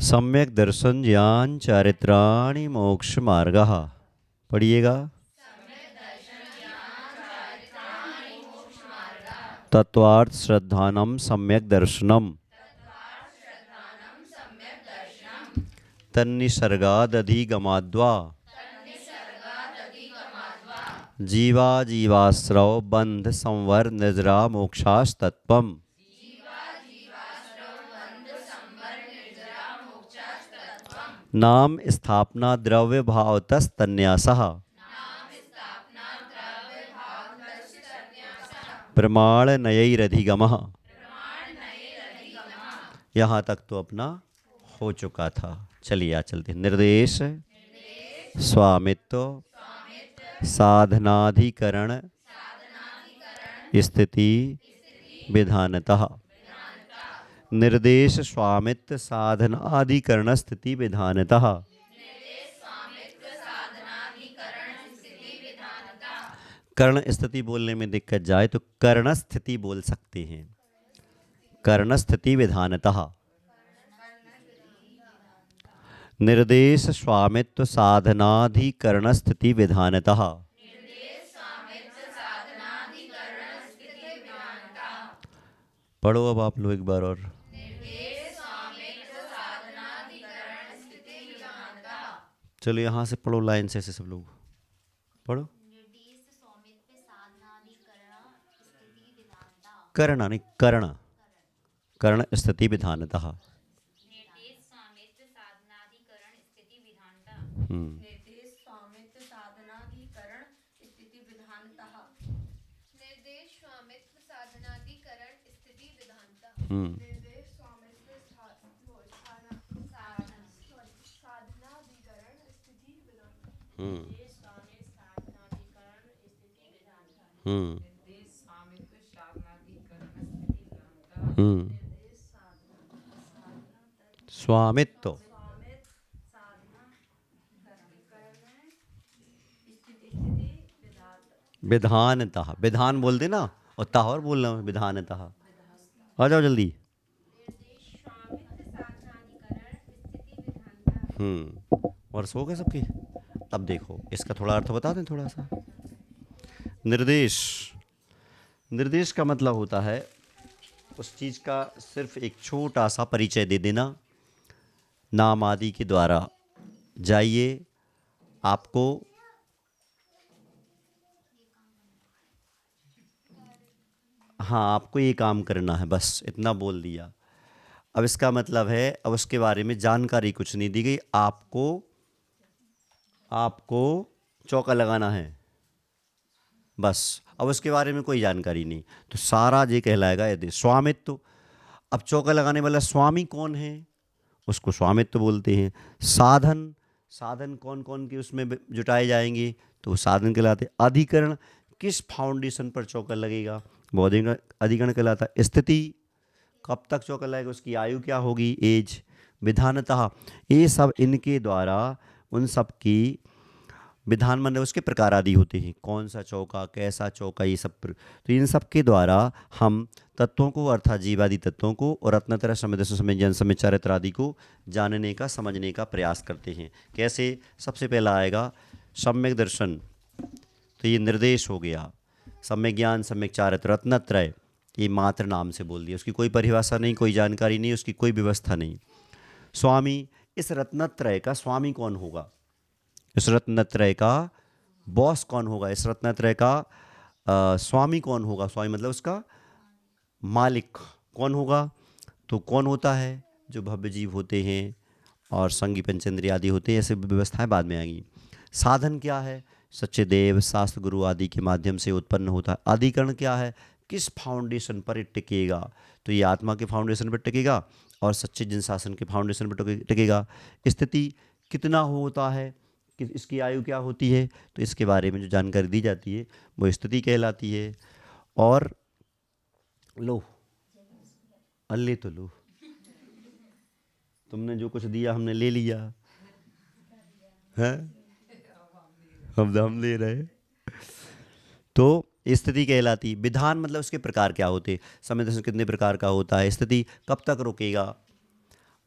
सम्यक दर्शन ज्ञान चारित्राणि मोक्ष मार्गः। पढ़िएगा। तत्वार्थ श्रद्धानम सम्यक दर्शनम तन्निसर्गादधिगमाद्वा जीवा जीवाश्रव बंध संवर निद्रा मोक्षास्तत्वम्। नाम स्थापना द्रव्य भावतस्तन्यासः प्रमाण नयैरधिगमः। यहाँ तक तो अपना हो चुका था। चलिए आ चलते। निर्देश, स्वामित्व, साधनाधिकरण, स्थिति, विधानतः। निर्देश, स्वामित्व, साधनाधिकरण, स्थिति, विधानतः। कर्ण स्थिति बोलने में दिक्कत जाए तो कर्ण स्थिति बोल सकते हैं। कर्ण स्थिति विधानतः। निर्देश, स्वामित्व, साधनाधिकरण, स्थिति, विधानतः। पढ़ो अब आप लोग एक बार और। चलो यहाँ से पढ़ो, लाइन से ऐसे सब लोग पढ़ो। कर्ण नहीं, कर्ण, कर्ण स्थिति विधानतः। स्वामित्व, विधानतः। विधान बोल देना और ता और बोलना विधानतः। आ जाओ जल्दी। और सो गए सबके। अब देखो इसका थोड़ा अर्थ बता दें थोड़ा सा। निर्देश, निर्देश का मतलब होता है उस चीज का सिर्फ एक छोटा सा परिचय दे देना। नाम आदि के द्वारा जाइए, आपको हाँ आपको ये काम करना है, बस इतना बोल दिया। अब इसका मतलब है अब उसके बारे में जानकारी कुछ नहीं दी गई। आपको चौका लगाना है बस। अब उसके बारे में कोई जानकारी नहीं, तो सारा ये कहलाएगा यदि स्वामित्व। अब चौका लगाने वाला स्वामी कौन है, उसको स्वामित्व बोलते हैं। साधन, साधन कौन कौन के उसमें जुटाए जाएंगे तो साधन कहलाते। अधिकरण, किस फाउंडेशन पर चौका लगेगा वो अधिकरण कहलाता है। स्थिति, कब तक चौका लगेगा, उसकी आयु क्या होगी, एज। विधानतः, ये सब इनके द्वारा उन सब की विधान मन उसके प्रकार आदि होते हैं। कौन सा चौका, कैसा चौका, ये सब तो इन सब के द्वारा हम तत्वों को अर्थात जीवादि तत्वों को और रत्नतर समय समय जन समय चारित्र आदि को जानने का समझने का प्रयास करते हैं। कैसे, सबसे पहला आएगा सम्यक दर्शन, तो ये निर्देश हो गया। सम्यक ज्ञान, सम्यक चारित्र, रत्नत्रय, ये मात्र नाम से बोल दिया, उसकी कोई परिभाषा नहीं, कोई जानकारी नहीं, उसकी कोई व्यवस्था नहीं। स्वामी, इस रत्नत्रय का स्वामी कौन होगा, इस रत्नत्रय का बॉस कौन होगा, इस रत्नत्रय का स्वामी कौन होगा। स्वामी मतलब उसका मालिक कौन होगा। तो कौन होता है, जो भव्य जीव होते हैं और संगी पंचेंद्रिय आदि होते हैं, ऐसे व्यवस्थाएं बाद में आएंगी। साधन क्या है, सच्चे देव शास्त्र गुरु आदि के माध्यम से उत्पन्न होता है। अधिकरण क्या है, किस फाउंडेशन पर ये टिकेगा, तो ये आत्मा के फाउंडेशन पर टिकेगा और सच्चे जिन शासन के फाउंडेशन पर टिकेगा। स्थिति, कितना होता है, कि इसकी आयु क्या होती है, तो इसके बारे में जो जानकारी दी जाती है वो स्थिति कहलाती है। और लो अल्ले तो लो, तुमने जो कुछ दिया हमने ले लिया है, हम ले रहे। तो स्थिति कहलाती। विधान मतलब उसके प्रकार क्या होते, समय दर्शन कितने प्रकार का होता है। स्थिति, कब तक रुकेगा,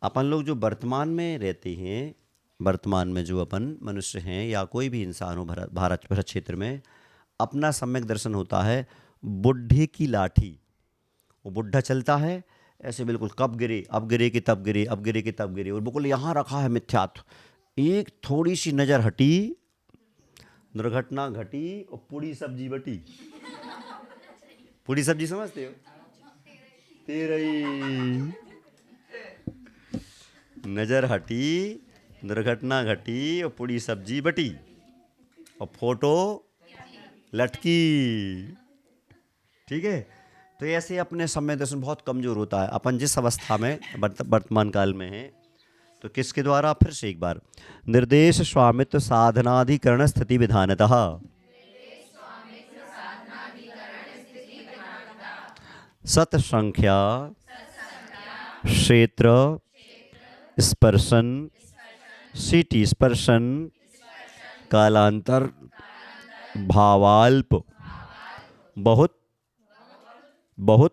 अपन लोग जो वर्तमान में रहते हैं, वर्तमान में जो अपन मनुष्य हैं या कोई भी इंसान हो भारत भारत क्षेत्र में, अपना सम्यक दर्शन होता है बुढ़े की लाठी। वो बुढ़ा चलता है ऐसे बिल्कुल, कब गिरे, अब गिरे कि तब गिरे, अब गिरे कि तब गिरे, और बिल्कुल यहाँ रखा है मिथ्यात्व। एक थोड़ी सी नज़र हटी, दुर्घटना घटी और पूरी सब्जी बटी। पूरी सब्जी समझते हो? तेरही नज़र हटी, दुर्घटना घटी और पूरी सब्जी बटी और फोटो लटकी। ठीक है। तो ऐसे अपने समय दर्शन बहुत कमज़ोर होता है। अपन जिस अवस्था में वर्तमान काल में है, तो किसके द्वारा? फिर से एक बार, निर्देश स्वामित्व साधनाधिकरण स्थिति विधानतः सत संख्या क्षेत्र स्पर्शन सिटी स्पर्शन कालांतर भावाल्प बहुत बहुत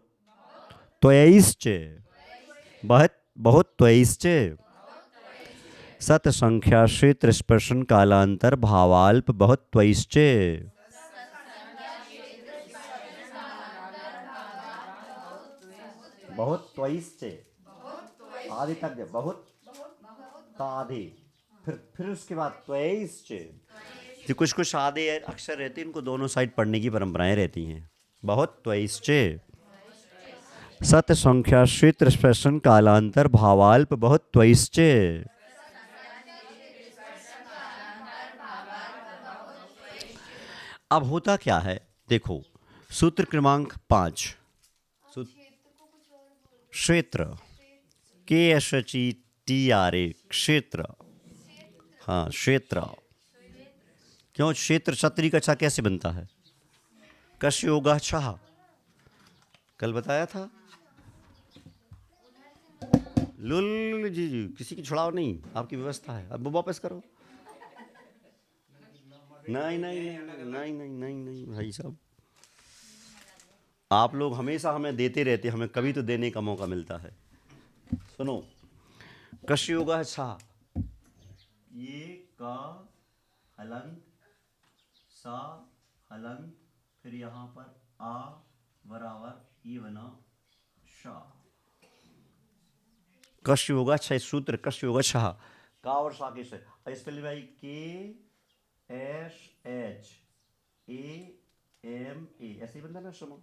त्वयैश्च बहुत बहुत त्वयैश्च सत संख्या क्षेत्र स्पर्शन कालांतर भावाल्प बहुत त्वयैश्च। बहुत त्वयैश्च, आदि तक बहुत तादे, फिर उसके बाद त्वयैश्च। जो कुछ कुछ आधे अक्षर रहते हैं, इनको दोनों साइड पढ़ने की परंपराएं रहती हैं। बहुत त्वयैश्च सत संख्या क्षेत्र स्पर्शन कालांतर भावाल्प बहुत त्वयैश्च। अब होता क्या है, देखो, सूत्र क्रमांक 5, क्षेत्र के एस ची टी आर ए, क्षेत्र। हाँ, क्षेत्र। क्यों? क्षेत्र क्षत्रिय का छा कैसे बनता है? कश योगा छह, कल बताया था। लुल जी जी, किसी की छुड़ाव नहीं, आपकी व्यवस्था है। अब वापस करो। नहीं नहीं नहीं नहीं नहीं नहीं नहीं भाई साहब, आप लोग हमेशा हमें देते रहते, हमें कभी तो देने का मौका मिलता है। सुनो, कश योगा है छा, ये का हलंत सा हलंत, फिर यहाँ पर आ बराबर ये बना शा। कश योगा छह, सूत्र कश योगा छह, का और शा के से स्पेलिंग भाई के S H A M A, ऐसे ही बनता ना। सुनो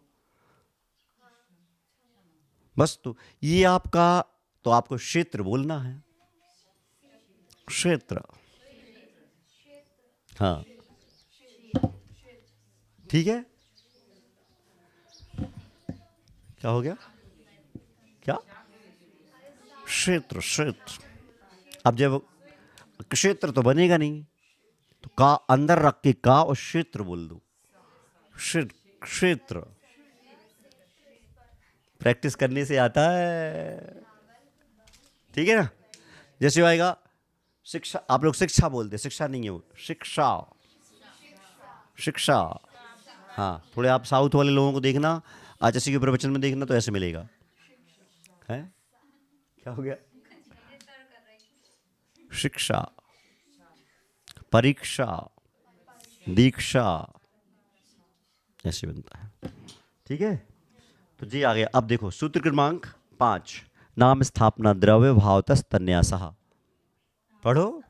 बस, तो ये आपका, तो आपको क्षेत्र बोलना है, क्षेत्र। हाँ ठीक है। क्या हो गया? क्या? क्षेत्र, क्षेत्र। अब जब क्षेत्र तो बनेगा नहीं, तो का अंदर रख के का और क्षेत्र बोल दो, क्षेत्र। प्रैक्टिस करने से आता है, ठीक है ना। जैसे आएगा शिक्षा, आप लोग शिक्षा बोलते, शिक्षा नहीं है वो, शिक्षा, शिक्षा। हाँ, थोड़े आप साउथ वाले लोगों को देखना, आचार्य के प्रवचन में देखना, तो ऐसे मिलेगा है। क्या हो गया? शिक्षा, परीक्षा, दीक्षा, ऐसे बनता है। ठीक है। तो जी आ गया। अब देखो सूत्र क्रमांक 5, नाम स्थापना द्रव्य भावतस तन्यासः। पढ़ो।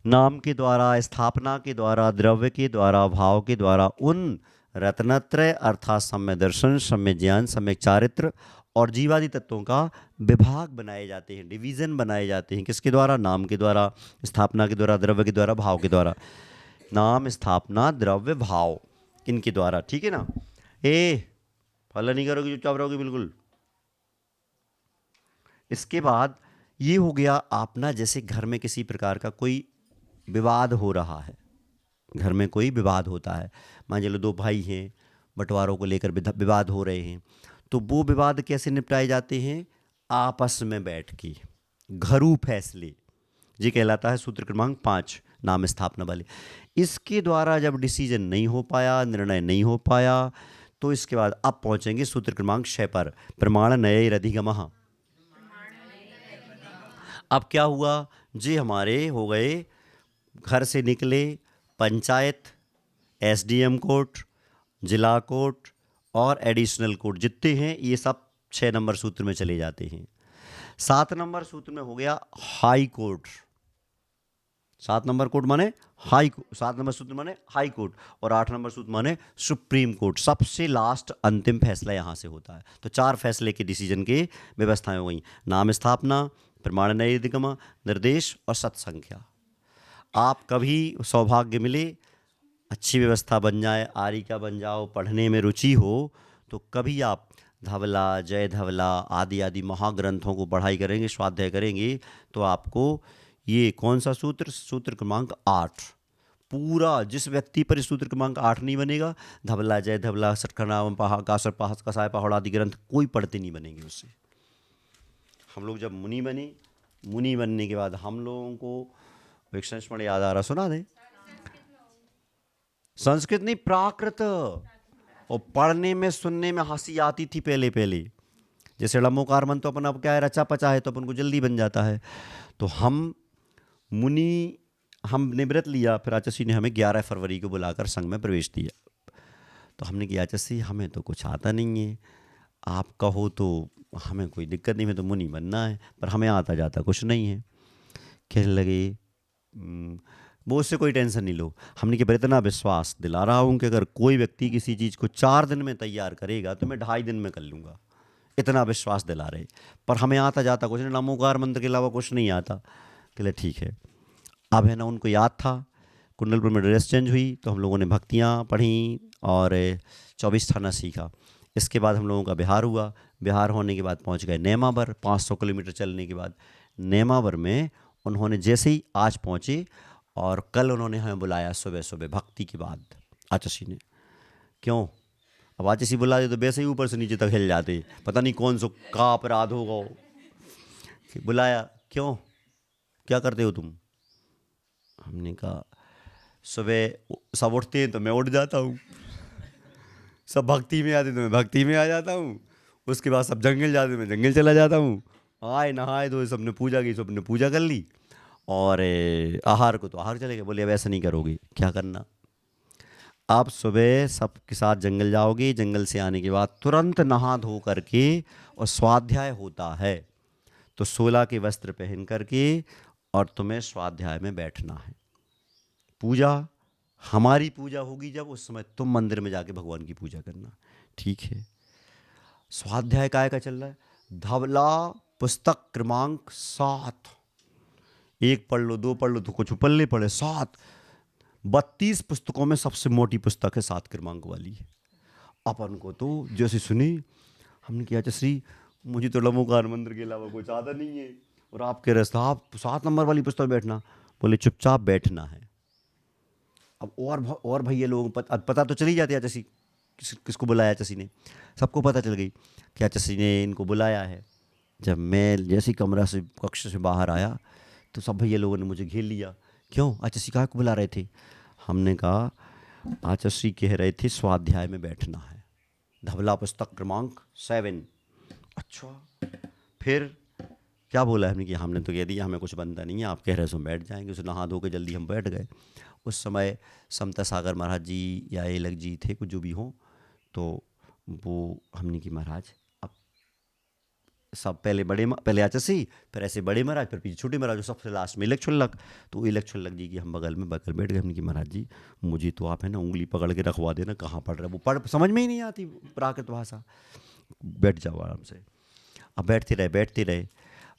नाम के द्वारा, स्थापना के द्वारा, द्रव्य के द्वारा, भाव के द्वारा उन रत्नत्रय अर्थात सम्य दर्शन, सम्य ज्ञान, सम्य चारित्र और जीवादि तत्वों का विभाग बनाए जाते हैं, डिवीजन बनाए जाते हैं। किसके द्वारा? नाम के द्वारा, स्थापना के द्वारा, द्रव्य के द्वारा, भाव के द्वारा। नाम, स्थापना, द्रव्य, भाव, इनके द्वारा। ठीक है ना। फॉलो नहीं करोगे, चुपचाप रहोगे बिल्कुल। इसके बाद ये हो गया आप ना, जैसे घर में किसी प्रकार का कोई विवाद हो रहा है, घर में कोई विवाद होता है, मान चलो दो भाई हैं, बंटवारों को लेकर विवाद हो रहे हैं, तो वो विवाद कैसे निपटाए जाते हैं? आपस में बैठ के, घरू फैसले, ये कहलाता है सूत्र क्रमांक 5, नाम स्थापना वाले। इसके द्वारा जब डिसीजन नहीं हो पाया, निर्णय नहीं हो पाया, तो इसके बाद अब पहुंचेंगे सूत्र क्रमांक 6 पर, प्रमाण नयैरधिगमः। अब क्या हुआ जी, हमारे हो गए घर से निकले पंचायत, एसडीएम कोर्ट, जिला कोर्ट और एडिशनल कोर्ट जितने हैं ये सब 6 नंबर सूत्र में चले जाते हैं। 7 नंबर सूत्र में हो गया हाई कोर्ट। 7 नंबर कोर्ट माने 7 नंबर सूत्र माने हाई कोर्ट, और 8 नंबर सूत्र माने सुप्रीम कोर्ट। सबसे लास्ट अंतिम फैसला यहाँ से होता है। तो 4 फैसले के डिसीजन की व्यवस्थाएं हो गई, नाम स्थापना, प्रमाण नैतिकम, निर्देश और सत्संख्या। आप कभी सौभाग्य मिले, अच्छी व्यवस्था बन जाए, आरी का बन जाओ, पढ़ने में रुचि हो, तो कभी आप धवला, जय धवला आदि आदि महाग्रंथों को पढ़ाई करेंगे, स्वाध्याय करेंगे, तो आपको ये कौन सा सूत्र, सूत्र क्रमांक 8 पूरा, जिस व्यक्ति पर सूत्र क्रमांक 8 नहीं बनेगा, धवला, जय धवला, सटखनाम, कासर, कसाय, पहाड़ आदि ग्रंथ कोई पढ़ते नहीं बनेंगे उससे। हम लोग जब मुनि बने, मुनि बनने के बाद हम लोगों को एक संस्मरण याद आ रहा, सुना दें। संस्कृत नहीं, प्राकृत। और पढ़ने में सुनने में हंसी आती थी पहले पहले। जैसे लमोकार मन तो अपन अब क्या है, रचा पचा है तो अपन को जल्दी बन जाता है। तो हम मुनि, हमने व्रत लिया, फिर आचार्य ने हमें 11 फरवरी को बुलाकर संघ में प्रवेश दिया। तो हमने कहा आचार्य हमें तो कुछ आता नहीं है, आप कहो तो हमें कोई दिक्कत नहीं, हमें तो मुनि बनना है, पर हमें आता जाता कुछ नहीं है। कहने लगे वो उससे कोई टेंशन नहीं लो। हमने कि पर इतना विश्वास दिला रहा हूँ कि अगर कोई व्यक्ति किसी चीज़ को 4 दिन में तैयार करेगा तो मैं 2.5 दिन में कर लूँगा, इतना विश्वास दिला रहे, पर हमें आता जाता कुछ नहीं, नमोकार मंत्र के अलावा कुछ नहीं आता। कहले ठीक है। अब है ना, उनको याद था, कुंडलपुर में ड्रेस चेंज हुई तो हम लोगों ने भक्तियाँ पढ़ी और 24 थाना सीखा। इसके बाद हम लोगों का बिहार हुआ। बिहार होने के बाद पहुंच गए नेमावर। 500 किलोमीटर चलने के बाद नेमावर में उन्होंने जैसे ही आज पहुंचे, और कल उन्होंने हमें बुलाया सुबह सुबह भक्ति के बाद आचार्य ने। क्यों? अब आचार्य बुला दे तो वैसे ही ऊपर से नीचे तक हिल जाते, पता नहीं कौन सा का अपराध होगा। बुलाया, क्यों, क्या करते हो तुम? हमने कहा सुबह सब उठते हैं तो मैं उठ जाता हूँ, सब भक्ति में आते तो मैं भक्ति में आ जाता हूँ, उसके बाद सब जंगल जाते मैं जंगल चला जाता हूँ। आए नहाए तो सबने पूजा की, सबने पूजा कर ली, और आहार को तो आहार चले गए। बोले अब ऐसा नहीं करोगे, क्या करना? आप सुबह सबके साथ जंगल जाओगे, जंगल से आने के बाद तुरंत नहा धो करके, और स्वाध्याय होता है तो 16 के वस्त्र पहन करके और तुम्हें स्वाध्याय में बैठना है। पूजा हमारी पूजा होगी जब, उस समय तुम मंदिर में जाके भगवान की पूजा करना, ठीक है? स्वाध्याय काय का चल रहा है? धवला पुस्तक क्रमांक 7, 1 पढ़ लो, 2 पढ़ लो तो कुछ पल्ले पढ़े, 7 32 पुस्तकों में सबसे मोटी पुस्तक है 7 क्रमांक वाली। अपन को तो जैसे सुनी, हमने किया श्री मुझे तो लमोकार मंत्र के अलावा कुछ आता नहीं है, और आप कह रहे साहब 7 नंबर वाली पुस्तक बैठना। बोले चुपचाप बैठना है। अब और भैया लोगों को पता तो चली जाती है आचार्य किसको बुलाया। आचार्य ने सबको पता चल गई कि आचार्य ने इनको बुलाया है। जब मैं जैसे कमरा से कक्ष से बाहर आया तो सब भैया लोगों ने मुझे घेर लिया। क्यों आचार्य कहाँ को बुला रहे थे? हमने कहा आचार्य कह रहे थे स्वाध्याय में बैठना है, धवला पुस्तक क्रमांक 7। अच्छा, फिर क्या बोला हमने कि हमने तो कह दिया हमें कुछ बनता नहीं है, आप कह रहे हो बैठ जाएंगे। उसे नहा धो के जल्दी हम बैठ गए। उस समय समता सागर महाराज जी या एलक जी थे, कुछ जो भी हो, तो वो हमने की महाराज अब सब पहले आचार्य, फिर ऐसे बड़े महाराज, फिर पीछे छोटे महाराज, सबसे लास्ट में इलक छुल्लक। तो इलक छुल्लक जी की हम बगल बैठ गए। हमने की महाराज जी मुझे तो आप है ना उंगली पकड़ के रखवा देना, कहाँ पढ़ रहे, वो पढ़ समझ में ही नहीं आती प्राकृत भाषा, बैठ जाओ आराम से। अब बैठते रहे।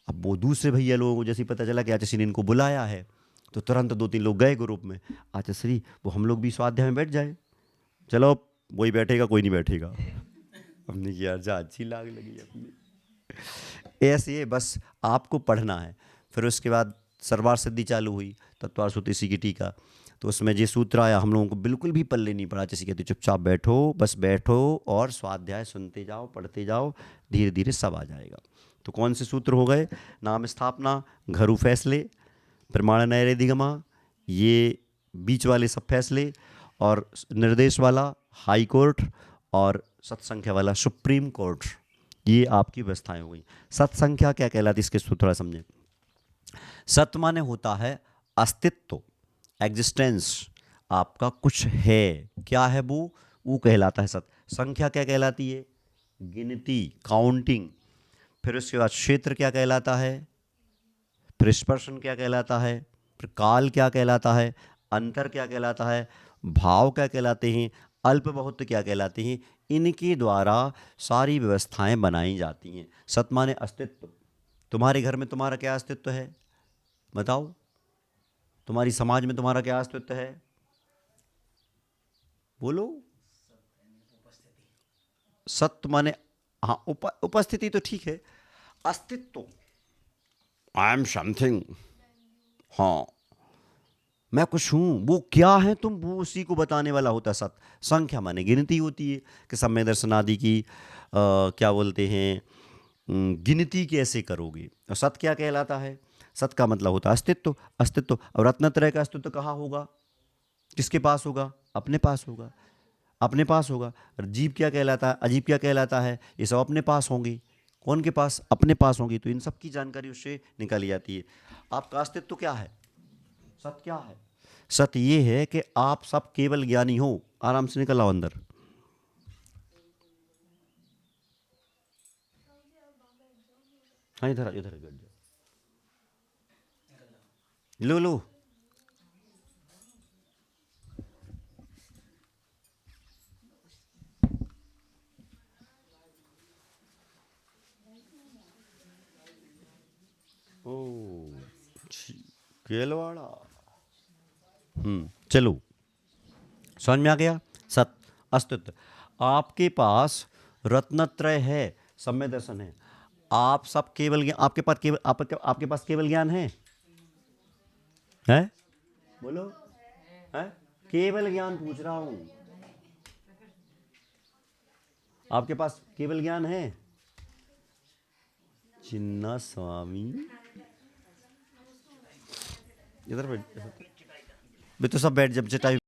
अब वो दूसरे भैया लोगों को जैसे पता चला कि आचार्य ने इनको बुलाया है, तो तुरंत 2-3 लोग गए ग्रुप में, आचार्य वो हम लोग भी स्वाध्याय में बैठ जाए, चलो वही बैठेगा कोई नहीं बैठेगा। हमने किया जा अच्छी लाग लगी अपनी। ऐसे है, बस आपको पढ़ना है। फिर उसके बाद सरवार सिद्धि चालू हुई, तत्वार सुतीसी की टीका, तो उसमें ये सूत्र आया, हम लोगों को बिल्कुल भी पल्ले नहीं पड़ा। जैसे कहते चुपचाप बैठो, बस बैठो और स्वाध्याय सुनते जाओ, पढ़ते जाओ, धीरे धीरे सब आ जाएगा। तो कौन से सूत्र हो गए? नाम स्थापना, घरु फैसले, प्रमाण नैतिकमा, ये बीच वाले सब फैसले, और निर्देश वाला हाई कोर्ट, और सत्संख्या वाला सुप्रीम कोर्ट, ये आपकी व्यवस्थाएं हो गई। सत्संख्या क्या कहलाती है, इसके थोड़ा समझें। सत माने होता है अस्तित्व, एग्जिस्टेंस, आपका कुछ है, क्या है वो कहलाता है सत। संख्या क्या कहलाती है, गिनती, काउंटिंग। फिर उसके बाद क्षेत्र क्या कहलाता है, फिर स्पर्शन क्या कहलाता है, फिर काल क्या कहलाता है, अंतर क्या कहलाता है, भाव क्या कहलाते हैं, अल्प बहुत क्या कहलाते हैं। इनके द्वारा सारी व्यवस्थाएं बनाई जाती हैं। सत माने अस्तित्व। तुम्हारे घर में तुम्हारा क्या अस्तित्व है, बताओ। तुम्हारी समाज में तुम्हारा क्या अस्तित्व है, बोलो। सत्य माने, हाँ, उपस्थिति तो ठीक है, अस्तित्व, आई एम समथिंग, हाँ मैं कुछ हूँ, वो क्या है तुम, वो उसी को बताने वाला होता है सत। संख्या माने गिनती होती है कि समय दर्शन आदि की क्या बोलते हैं, गिनती कैसे करोगे। और सत क्या कहलाता है, सत का मतलब होता है अस्तित्व। अस्तित्व, और रत्नत्रय का अस्तित्व कहाँ होगा, किसके पास होगा, अपने पास होगा, अपने पास होगा। और जीव क्या कहलाता है, अजीब क्या कहलाता है, ये सब अपने पास होंगी। कौन के पास, अपने पास होंगी। तो इन सब की जानकारी उससे निकाली जाती है। आपका अस्तित्व क्या है, सत क्या है, सत ये है कि आप सब केवल ज्ञानी हो। आराम से निकल आओ अंदर। हाँ इधर इधर बैठ जाओ, लो लो। ओ केलवाड़ा, चलो समझ में आ गया। सत, अस्तित्व। आपके पास रत्नत्रय है, सम्य दर्शन है। आप सब केवल ज्ञान, आपके पास केवल, आपके पास केवल ज्ञान है बोलो, है, केवल ज्ञान पूछ रहा हूं। आपके पास केवल ज्ञान है, चिन्ना स्वामी, इधर बैठ, वे तो सब बैठ, जब चटाई